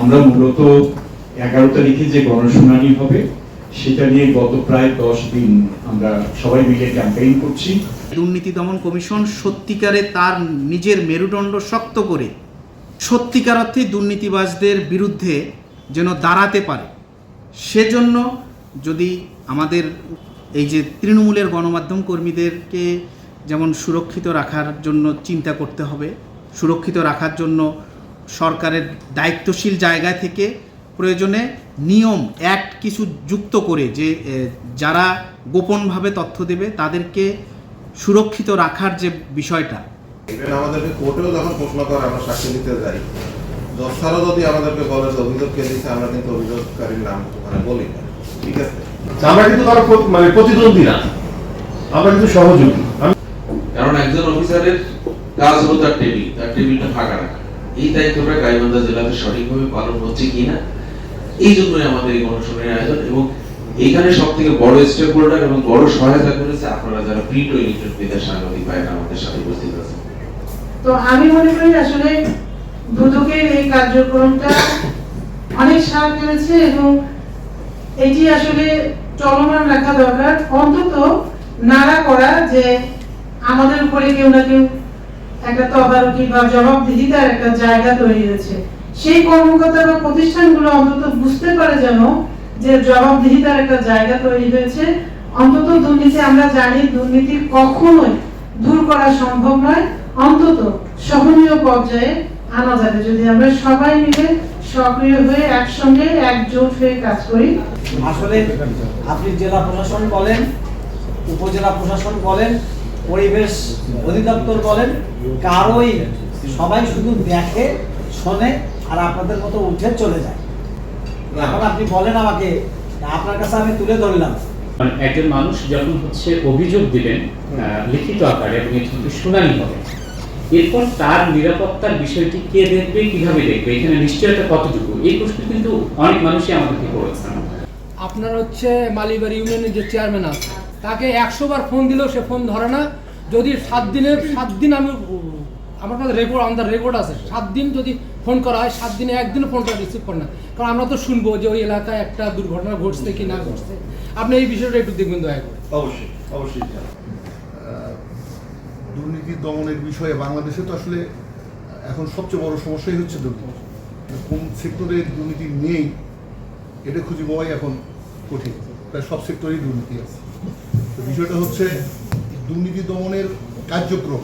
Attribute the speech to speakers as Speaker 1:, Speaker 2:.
Speaker 1: আমরা মূলত 11 তারিখে যে গণশুনানি হবে সেটা নিয়ে গত প্রায় 10 দিন আমরা সবাই মিলে ক্যাম্পেইন করছি।
Speaker 2: দুর্নীতি দমন কমিশন সত্যিকারে তার নিজের মেরুদণ্ড শক্ত করে সত্যিকার অর্থে দুর্নীতিবাজদের বিরুদ্ধে যেন দাঁড়াতে পারে, সেজন্য যদি আমাদের এই যে তৃণমূলের গণমাধ্যম কর্মীদেরকে যেমন সুরক্ষিত রাখার জন্য চিন্তা করতে হবে, সুরক্ষিত রাখার জন্য সরকারের দায়িত্বশীল জায়গা থেকে প্রয়োজনে নিয়ম অ্যাক্ট কিছু যুক্ত করে যে যারা গোপনভাবে তথ্য দেবে তাদেরকে সুরক্ষিত রাখার যে বিষয়টা।
Speaker 3: আমাদেরকে কোর্টেও যখন প্রশ্ন করে আমরা সাক্ষী দিতে যাই, দর্শারও যদি আমাদেরকে বলে যে অভিযোগ কে দিচ্ছে, আমরা কিন্তু অভিযোগকারীর নাম ওখানে বলি না। ঠিক আছে,
Speaker 4: আমরা কিন্তু কারো মানে প্রতিদ্বন্দ্বী না, আমরা কিন্তু সহযোগী।
Speaker 5: কারণ একজন অফিসারের কাজ হলো তার টেবিলটা ফাঁকা রাখা। এই দায়িত্বটা গাইবান্ধা জেলাতে সঠিকভাবে পালন হচ্ছে কিনা, এই জন্যই আমাদের এই গণশুনানির আয়োজন। এবং এইখানে সব থেকে বড় স্টেক হোল্ডার এবং বড় সহায়তা করেছে আপনারা যারা প্রিন্ট ও ইলেকট্রনিক মিডিয়ার সাংবাদিক ভাইরা আমাদের সাথে উপস্থিত আছেন।
Speaker 6: তো আমি মনে করি আসলে দুদকের এই কার্যক্রমটা অনেক সাহায্য করেছে এবং এটি আসলে চলমান রাখা দরকার। অন্তত নাড়া করা যে আমাদের উপরে কেউ না কেউ একটা তদারকি বা জবাবদিহিতার একটা জায়গা তৈরি হয়েছে, সেই কর্মকর্তা বা প্রতিষ্ঠানগুলো অন্তত বুঝতে পারে যেন যে জবাবদিহিতার একটা জায়গা তৈরি হয়েছে। অন্তত দুর্নীতি, আমরা জানি দুর্নীতি কখনোই দূর করা সম্ভব নয়, অন্তত সহনীয় পর্যায়ে আনা যাবে যদি আমরা সবাই মিলে সক্রিয় হয়ে একসঙ্গে একজোট হয়ে কাজ করি।
Speaker 7: আসলে আপনি জেলা প্রশাসন বলেন, উপজেলা প্রশাসন বলেন, পরিবেশ অধিদপ্তর বলেন, কারোই সবাই শুধু দেখে শোনে আর আপনাদের মতো উঠে চলে যায়। এখন আপনি বলেন আমাকে, আপনার কাছে আমি তুলে ধরলাম,
Speaker 8: একজন মানুষ যখন অভিযোগ দিবেন লিখিত আকারে এবং শুনানি হবে, এরপর তার নিরাপত্তার বিষয়টি কে দেখবে, কিভাবে দেখবে, এখানে নিশ্চয়তা কতটুকু, এই প্রশ্ন কিন্তু অনেক মানুষই আমাদেরকে করেছেন।
Speaker 9: আপনার মালিবাড়ি ইউনিয়নের যে চেয়ারম্যান আছে তাকে 100 বার ফোন দিলেও সে ফোন ধরে না। যদি 7 দিন আমি আমার কাছে রেকর্ড আছে, 7 দিন যদি ফোন করা হয়, 7 দিনে একদিনও ফোনটা রিসিভ করে না। কারণ আমরা তো শুনবো যে ওই এলাকায় একটা দুর্ঘটনা ঘটছে কি না ঘটছে। আপনি এই বিষয়টা একটু দেখবেন দয়া করে।
Speaker 4: অবশ্যই
Speaker 10: দুর্নীতি দমনের বিষয়ে বাংলাদেশে তো আসলে এখন সবচেয়ে বড় সমস্যাই হচ্ছে দুর্নীতি। কোন সেক্টরে দুর্নীতি নেই এটা খুঁজে পাওয়াই এখন কঠিন, প্রায় সব সেক্টরেই দুর্নীতি আছে। তো বিষয়টা হচ্ছে দুর্নীতি দমনের কার্যক্রম